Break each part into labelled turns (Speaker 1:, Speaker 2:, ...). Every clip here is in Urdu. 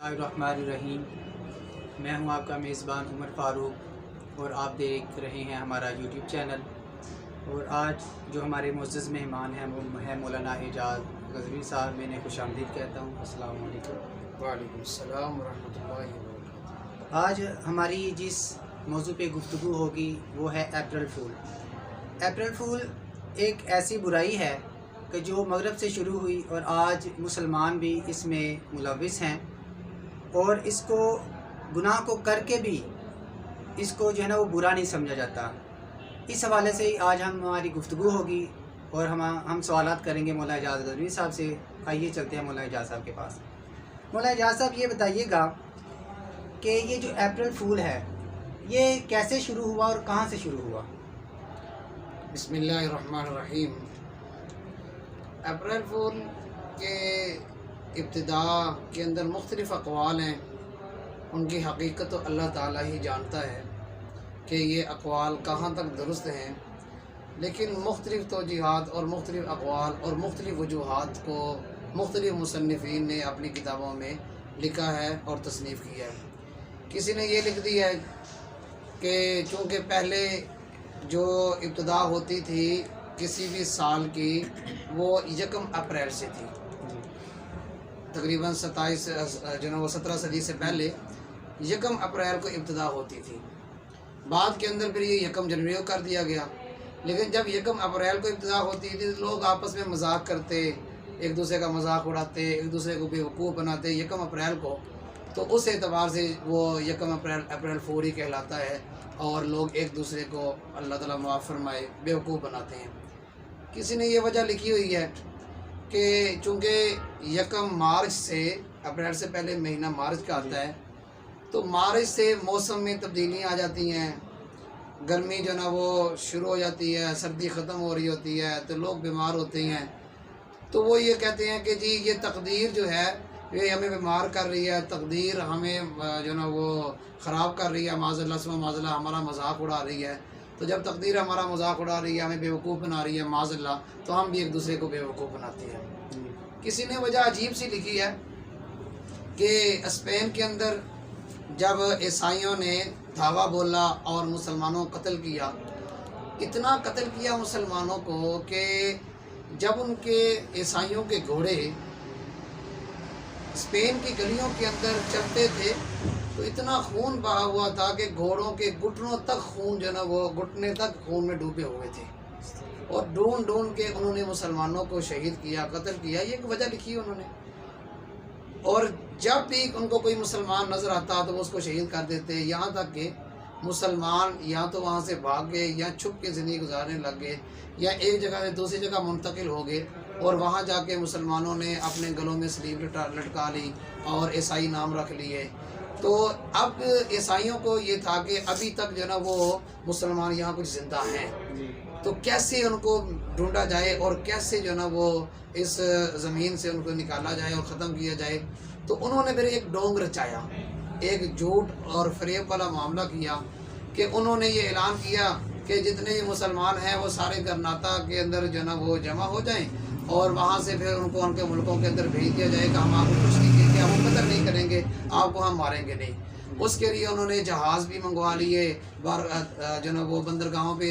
Speaker 1: Bismillahirrahmanirrahim। میں ہوں آپ کا میزبان عمر فاروق اور آپ دیکھ رہے ہیں ہمارا یوٹیوب چینل۔ اور آج جو ہمارے معزز مہمان ہیں وہ ہیں مولانا اعجاز غزنوی صاحب۔ میں انہیں خوش آمدید کہتا ہوں۔ السلام علیکم۔
Speaker 2: وعلیکم السلام ورحمۃ اللہ وبرکاتہ۔
Speaker 1: آج ہماری جس موضوع پہ گفتگو ہوگی وہ ہے اپریل فول۔ اپریل فول ایک ایسی برائی ہے کہ جو مغرب سے شروع ہوئی اور آج مسلمان بھی اس میں ملوث ہیں، اور اس کو گناہ کو کر کے بھی اس کو جو ہے نا وہ برا نہیں سمجھا جاتا۔ اس حوالے سے ہی آج ہماری گفتگو ہوگی اور ہم سوالات کریں گے مولانا اعجاز غزنوی صاحب سے۔ آئیے چلتے ہیں مولانا اعجاز صاحب کے پاس۔ مولانا اعجاز صاحب یہ بتائیے گا کہ یہ جو اپریل فول ہے یہ کیسے شروع ہوا اور کہاں سے شروع ہوا؟
Speaker 2: بسم اللہ الرحمن الرحیم۔ اپریل فول کے ابتدا کے اندر مختلف اقوال ہیں، ان کی حقیقت تو اللہ تعالیٰ ہی جانتا ہے کہ یہ اقوال کہاں تک درست ہیں، لیکن مختلف توجیہات اور مختلف اقوال اور مختلف وجوہات کو مختلف مصنفین نے اپنی کتابوں میں لکھا ہے اور تصنیف کیا ہے۔ کسی نے یہ لکھ دیا ہے کہ چونکہ پہلے جو ابتدا ہوتی تھی کسی بھی سال کی وہ 1 اپریل سے تھی، تقریباً 17 صدی سے پہلے 1 اپریل کو ابتدا ہوتی تھی۔ بعد کے اندر پھر یہ 1 جنوری کو کر دیا گیا، لیکن جب 1 اپریل کو ابتدا ہوتی تھی لوگ آپس میں مذاق کرتے، ایک دوسرے کا مذاق اڑاتے، ایک دوسرے کو بیوقوف بناتے 1 اپریل کو، تو اس اعتبار سے وہ 1 اپریل فول ہی کہلاتا ہے، اور لوگ ایک دوسرے کو اللہ تعالیٰ معاف فرمائے بیوقوف بناتے ہیں۔ کسی نے یہ وجہ لکھی ہوئی ہے کہ چونکہ 1 مارچ سے، اپریل سے پہلے مہینہ مارچ کا آتا ہے، تو مارچ سے موسم میں تبدیلیاں آ جاتی ہیں، گرمی جو نا وہ شروع ہو جاتی ہے، سردی ختم ہو رہی ہوتی ہے، تو لوگ بیمار ہوتے ہیں، تو وہ یہ کہتے ہیں کہ جی یہ تقدیر جو ہے یہ ہمیں بیمار کر رہی ہے، تقدیر ہمیں جو نا وہ خراب کر رہی ہے، معاذ اللہ سما معاذ اللہ ہمارا مذاق اڑا رہی ہے۔ تو جب تقدیر ہمارا مذاق اڑا رہی ہے، ہمیں بیوقوف بنا رہی ہے معاذ اللہ، تو ہم بھی ایک دوسرے کو بیوقوف بناتے ہیں۔ کسی نے وجہ عجیب سی لکھی ہے کہ اسپین کے اندر جب عیسائیوں نے دھاوا بولا اور مسلمانوں کو قتل کیا، اتنا قتل کیا مسلمانوں کو کہ جب ان کے عیسائیوں کے گھوڑے اسپین کی گلیوں کے اندر چلتے تھے تو اتنا خون بہا ہوا تھا کہ گھوڑوں کے گھٹنوں تک خون جو نا وہ گھٹنے تک خون میں ڈوبے ہوئے تھے، اور ڈھونڈ ڈھونڈ کے انہوں نے مسلمانوں کو شہید کیا، قتل کیا۔ یہ ایک وجہ لکھی انہوں نے، اور جب بھی ان کو کوئی مسلمان نظر آتا تو وہ اس کو شہید کر دیتے، یہاں تک کہ مسلمان یا تو وہاں سے بھاگ گئے یا چھپ کے زندگی گزارنے لگ گئے، یا ایک جگہ سے دوسری جگہ منتقل ہو گئے، اور وہاں جا کے مسلمانوں نے اپنے گلوں میں سلیب لٹکا لی اور عیسائی نام رکھ لیے۔ تو اب عیسائیوں کو یہ تھا کہ ابھی تک جو نا وہ مسلمان یہاں کچھ زندہ ہیں، تو کیسے ان کو ڈھونڈا جائے اور کیسے جو نا وہ اس زمین سے ان کو نکالا جائے اور ختم کیا جائے۔ تو انہوں نے پھر ایک ڈونگ رچایا، ایک جھوٹ اور فریب والا معاملہ کیا کہ انہوں نے یہ اعلان کیا کہ جتنے بھی مسلمان ہیں وہ سارے گرناتا کے اندر جو نا وہ جمع ہو جائیں، اور وہاں سے پھر ان کو ان کے ملکوں کے اندر بھیج دیا جائے کہ ہم آپ کو کچھ نہیں کریں گے، ہم قتل نہیں کریں گے، آپ کو ہم ماریں گے نہیں۔ اس کے لیے انہوں نے جہاز بھی منگوا لیے، جو نا وہ بندرگاہوں پہ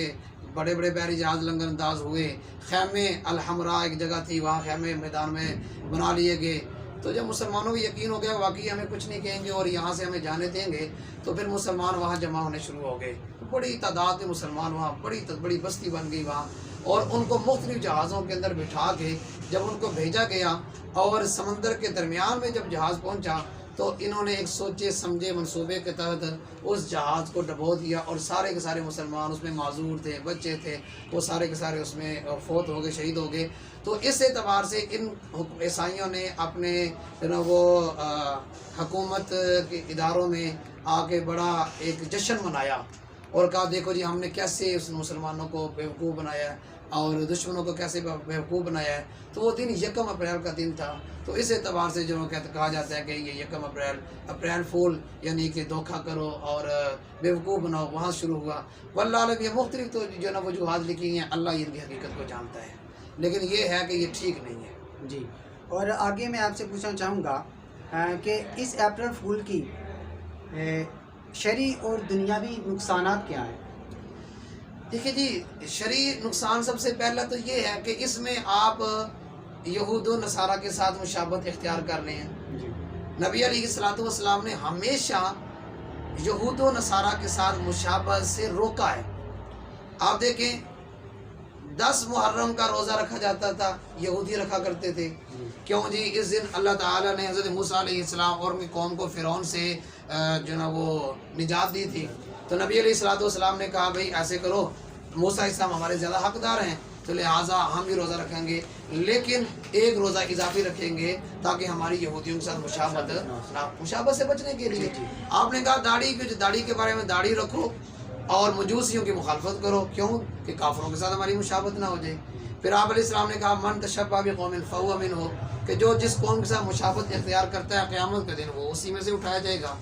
Speaker 2: بڑے بڑے بحری جہاز لنگر انداز ہوئے، خیمے الحمراء ایک جگہ تھی وہاں خیمے میدان میں بنا لیے گئے۔ تو جب مسلمانوں کو یقین ہو گیا واقعی ہمیں کچھ نہیں کہیں گے اور یہاں سے ہمیں جانے دیں گے، تو پھر مسلمان وہاں جمع ہونے شروع ہو گئے، بڑی تعداد میں مسلمان وہاں، بڑی بستی بن گئی وہاں، اور ان کو مختلف جہازوں کے اندر بٹھا کے جب ان کو بھیجا گیا، اور سمندر کے درمیان میں جب جہاز پہنچا تو انہوں نے ایک سوچے سمجھے منصوبے کے تحت اس جہاز کو ڈبو دیا، اور سارے کے سارے مسلمان اس میں معذور تھے، بچے تھے، وہ سارے کے سارے اس میں فوت ہو گئے، شہید ہو گئے۔ تو اس اعتبار سے ان عیسائیوں نے اپنے جو نا وہ حکومت کے اداروں میں آ کے بڑا ایک جشن منایا اور کہا دیکھو جی ہم نے کیسے اس مسلمانوں کو بیوقوف بنایا ہے اور دشمنوں کو کیسے بیوقوف بنایا ہے۔ تو وہ دن 1 اپریل کا دن تھا، تو اس اعتبار سے جو کہا جاتا ہے کہ یہ 1 اپریل فول یعنی کہ دھوکہ کرو اور بیوقوف بناؤ، وہاں شروع ہوا۔ واللہ عالم یہ مختلف تو جو نا وجوہات لکھی ہیں، اللہ ان کی حقیقت کو جانتا ہے، لیکن یہ ہے کہ یہ ٹھیک نہیں ہے۔
Speaker 1: جی، اور آگے میں آپ سے پوچھنا چاہوں گا کہ اس اپریل فول کی شرعی اور دنیاوی نقصانات کیا ہیں؟
Speaker 2: دیکھیے جی، شرعی نقصان سب سے پہلا تو یہ ہے کہ اس میں آپ یہود و نصارہ کے ساتھ مشابہت اختیار کر رہے ہیں۔
Speaker 1: جی
Speaker 2: نبی علیہ الصلوۃ والسلام نے ہمیشہ یہود و نصارہ کے ساتھ مشابہت سے روکا ہے۔ آپ دیکھیں 10 محرم کا روزہ رکھا جاتا تھا، یہودی رکھا کرتے تھے۔ کیوں جی؟ اس دن اللہ تعالیٰ نے حضرت موسیٰ علیہ السلام اور اپنی قوم کو فرعون سے جو نا وہ نجات دی تھی، تو نبی علیہ الصلوۃ والسلام نے کہا بھئی ایسے کرو، موسیٰ علیہ السلام ہمارے زیادہ حقدار ہیں، تو لہٰذا ہم بھی روزہ رکھیں گے، لیکن ایک روزہ اضافی رکھیں گے تاکہ ہماری یہودیوں کے ساتھ مشابہت سے بچنے کے لیے۔ آپ نے کہا داڑھی کے بارے میں داڑھی رکھو اور مجوسیوں کی مخالفت کرو، کیوں کہ کافروں کے ساتھ ہماری مشابہت نہ ہو جائے۔ پھر آپ علیہ السلام نے کہا من تشبہ بقوم فہو منہم، کہ جو جس قوم کے ساتھ مشابہت اختیار کرتا ہے قیامت کے دن وہ اسی میں سے اٹھایا جائے گا۔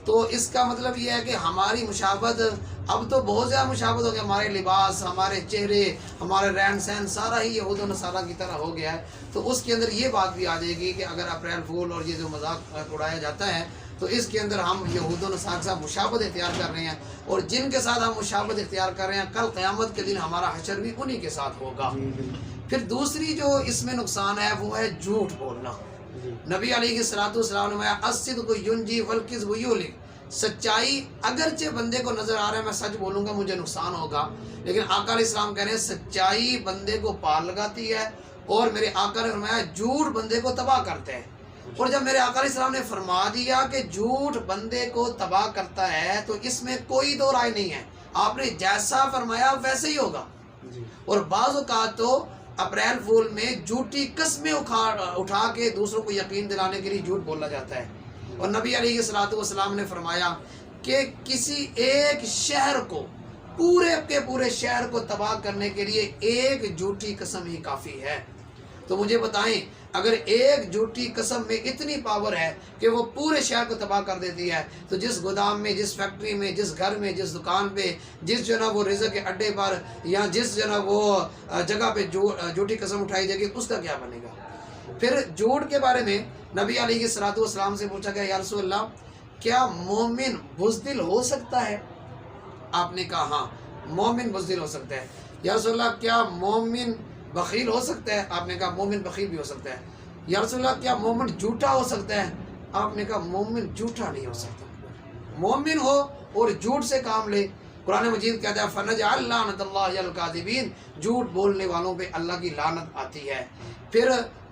Speaker 2: تو اس کا مطلب یہ ہے کہ ہماری مشابہت اب تو بہت زیادہ مشابہت ہو گیا، ہمارے لباس، ہمارے چہرے، ہمارے رہن سہن سارا ہی یہود و نصارہ کی طرح ہو گیا ہے۔ تو اس کے اندر یہ بات بھی آ جائے گی کہ اگر اپریل فول اور یہ جو مذاق اڑایا جاتا ہے تو اس کے اندر ہم یہود و نصارہ کے ساتھ مشابہت اختیار کر رہے ہیں، اور جن کے ساتھ ہم مشابہت اختیار کر رہے ہیں کل قیامت کے دن ہمارا حشر بھی انہی کے ساتھ ہوگا۔ پھر دوسری جو اس میں نقصان ہے وہ ہے جھوٹ بولنا۔ نبی علیہ الصلوۃ والسلام نے فرمایا الصدق ینجی والکذب یہلک، سچائی اگرچہ بندے کو نظر آ رہا ہے میں سچ بولوں گا مجھے نقصان ہوگا، لیکن آقا علیہ السلام کہہ رہے ہیں سچائی بندے کو پار لگاتی ہے، اور میرے آقا نے فرمایا جھوٹ بندے کو تباہ کرتے ہیں۔ اور جب میرے آقا علیہ السلام نے فرما دیا کہ جھوٹ بندے کو تباہ کرتا ہے تو اس میں کوئی دو رائے نہیں ہے، آپ نے جیسا فرمایا ویسے ہی ہوگا۔ اور بعض اوقات تو اپریل فول میں جھوٹی قسمیں اٹھا کے دوسروں کو یقین دلانے کے لیے جھوٹ بولا جاتا ہے۔ اور نبی علیہ الصلوۃ والسلام نے فرمایا کہ کسی ایک شہر کو پورے کے پورے شہر کو تباہ کرنے کے لیے ایک جھوٹی قسم ہی کافی ہے۔ تو مجھے بتائیں اگر ایک جھوٹی قسم میں اتنی پاور ہے کہ وہ پورے شہر کو تباہ کر دیتی ہے، تو جس گودام میں، جس فیکٹری میں، جس گھر میں، جس دکان پہ، جس جو نا وہ رزق کے اڈے پر یا جس جو نا وہ جگہ پہ جھوٹی قسم اٹھائی جائے گی اس کا کیا بنے گا؟ پھر جھوٹ کے بارے میں نبی علیہ الصلوۃ والسلام سے پوچھا گیا یا رسول اللہ کیا مومن بزدل ہو سکتا ہے؟ آپ نے کہا ہاں مومن بزدل ہو سکتا ہے۔ یا رسول اللہ کیا مومن بخیل ہو سکتا ہے؟ آپ نے کہا مومن بخیل بھی ہو سکتا ہے۔ یا رسول اللہ کیا مومن جھوٹا ہو سکتا ہے؟ آپ نے کہا مومن جھوٹا نہیں ہو سکتا، مومن ہو اور جھوٹ سے کام لے۔ قرآن مجید کہتا ہے فَنَجْعَلْ لَعْنَتَ اللَّهِ عَلَى الْكَاذِبِينَ، جھوٹ بولنے والوں پہ اللہ کی لعنت آتی ہے۔ پھر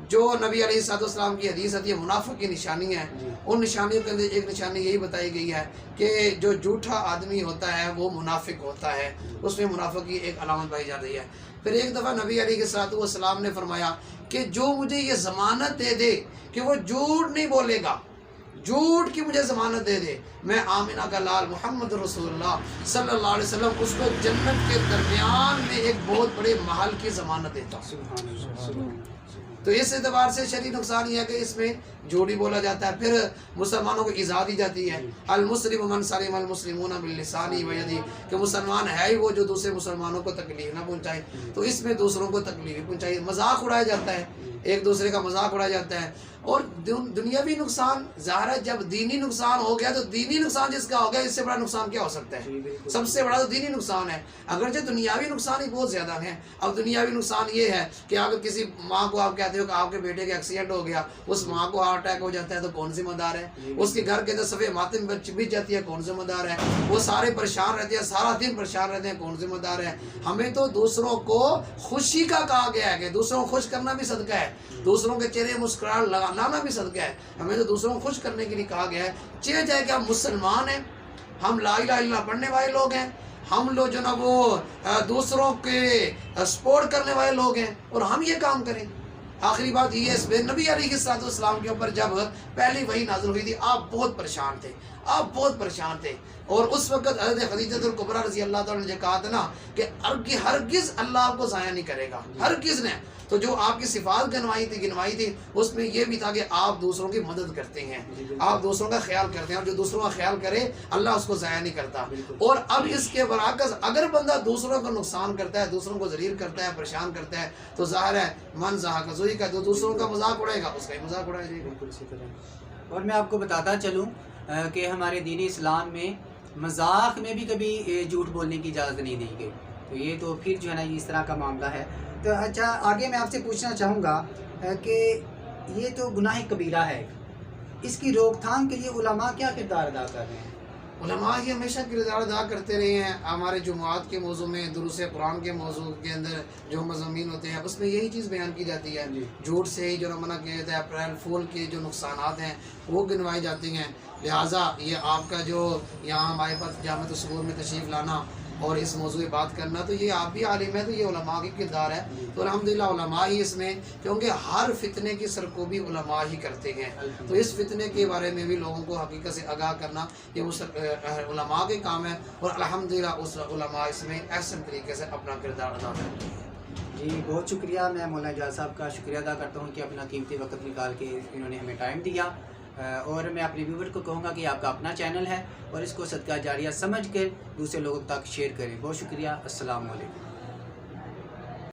Speaker 2: جو نبی علیہ الصلوۃ والسلام کی حدیث آتی ہے منافق کی نشانی ہے، ان نشانیوں کے اندر ایک نشانی یہی بتائی گئی ہے کہ جو جھوٹا آدمی ہوتا ہے وہ منافق ہوتا ہے، اس میں منافق کی ایک علامت پائی جا رہی ہے۔ پھر ایک دفعہ نبی علیہ الصلوۃ والسلام نے فرمایا کہ جو مجھے یہ ضمانت دے دے کہ وہ جھوٹ نہیں بولے گا، جھوٹ کی مجھے ضمانت دے دے، میں آمنہ کا لال محمد رسول اللہ صلی اللہ علیہ وسلم اس کو جنت کے درمیان میں ایک بہت بڑے محل کی ضمانت دیتا ہوں۔ تو اس اعتبار سے شرعی نقصان یہ ہے کہ اس میں جھوٹ ہی بولا جاتا ہے۔ پھر مسلمانوں کو ایذا دی جاتی ہے، المسلم من سلم المسلمون من لسانہ و یدہ، کہ مسلمان ہے ہی وہ جو دوسرے مسلمانوں کو تکلیف نہ پہنچائے، تو اس میں دوسروں کو تکلیف پہنچائی، مذاق اڑایا جاتا ہے، ایک دوسرے کا مذاق اڑایا جاتا ہے۔ اور دنیاوی نقصان ظاہر ہے جب دینی نقصان ہو گیا تو دینی نقصان جس کا ہو گیا اس سے بڑا نقصان کیا ہو سکتا ہے؟ سب سے بڑا تو دینی نقصان ہے، اگرچہ دنیاوی نقصان ہی بہت زیادہ ہیں۔ اب دنیاوی نقصان یہ ہے کہ اگر کسی ماں کو آپ کہتے ہو کہ آپ کے بیٹے کا ایکسیڈنٹ ہو گیا، اس ماں کو ہارٹ اٹیک ہو جاتا ہے تو کون ذمہ دار ہے؟ اس کے گھر کے اندر صفحے ماتم بچ جاتی ہے، کون ذمہ دار ہے؟ وہ سارے پریشان رہتے ہیں، سارا دن پریشان رہتے ہیں، کون ذمہ دار ہے؟ ہمیں تو دوسروں کو خوشی کا کہا گیا ہے کہ دوسروں کو خوش کرنا بھی صدقہ ہے، دوسروں کے چہرے مسکراہٹ لانا بھی صدقہ ہے۔ ہمیں تو دوسروں کو خوش کرنے کے لیے کہا گیا ہے، چاہے کہ ہم مسلمان ہیں، ہم لا الہ الا اللہ پڑھنے والے لوگ ہیں، ہم لوگ جو نا وہ دوسروں کے سپورٹ کرنے والے لوگ ہیں، اور ہم یہ کام کریں۔ آخری بات یہ ہے، نبی علیہ الصلوۃ والسلام کے اوپر جب پہلی وحی نازل ہوئی تھی آپ بہت پریشان تھے، آپ بہت پریشان تھے، اور اس وقت حضرت خدیجہ الکبریٰ رضی اللہ تعالیٰ نے کہا تھا نا کہ ہرگز اللہ آپ کو ضائع نہیں کرے گا، ہرگز نے۔ تو جو آپ کی صفات گنوائی تھی اس میں یہ بھی تھا کہ آپ دوسروں کی مدد کرتے ہیں، آپ دوسروں کا خیال کرتے ہیں، اور جو دوسروں کا خیال کرے اللہ اس کو ضائع نہیں کرتا۔ اور اب اس کے برعکس اگر بندہ دوسروں کو نقصان کرتا ہے، دوسروں کو ذلیل کرتا ہے، پریشان کرتا ہے، تو ظاہر ہے من ضحک ذوی کا، جو دوسروں کا مذاق اڑائے گا اس کا ہی مذاق اڑایا جائے گا۔
Speaker 1: اور میں آپ کو بتاتا چلوں کہ ہمارے دین اسلام میں مذاق میں بھی کبھی جھوٹ بولنے کی اجازت نہیں دی گئی، تو یہ تو پھر جو ہے نا اس طرح کا معاملہ ہے۔ تو اچھا آگے میں آپ سے پوچھنا چاہوں گا کہ یہ تو گناہ کبیرہ ہے، اس کی روک تھام کے لیے علماء کیا کردار ادا کر رہے ہیں؟
Speaker 2: علماء ہی ہمیشہ کردار ادا کرتے رہے ہیں۔ ہمارے جمعات کے موضوع میں، دروس قرآن کے موضوع کے اندر جو مضامین ہوتے ہیں اس میں یہی چیز بیان کی جاتی ہے۔ جھوٹ سے ہی جو منع کیا جاتا ہے، اپریل فول کے جو نقصانات ہیں وہ گنوائی جاتی ہیں۔ لہٰذا یہ آپ کا جو یہاں ہمارے پاس جامعۃ الصبور میں تشریف لانا اور اس موضوع پہ بات کرنا، تو یہ آپ بھی عالم ہے، تو یہ علماء کی کردار ہے۔ تو الحمدللہ علماء ہی اس میں، کیونکہ ہر فتنے کی سرکوبی علماء ہی کرتے ہیں، تو اس فتنے کے بارے میں بھی لوگوں کو حقیقت سے آگاہ کرنا یہ علماء کے کام ہے، اور الحمدللہ اس علماء اس میں احسن طریقے سے اپنا کردار ادا کرتے ہیں۔
Speaker 1: جی بہت شکریہ، میں مولانا اعجاز صاحب کا شکریہ ادا کرتا ہوں کہ اپنا قیمتی وقت نکال کے انہوں نے ہمیں ٹائم دیا، اور میں اپنے ویور کو کہوں گا کہ آپ کا اپنا چینل ہے اور اس کو صدقہ جاریہ سمجھ کر دوسرے لوگوں تک شیئر کریں۔ بہت شکریہ، السلام علیکم۔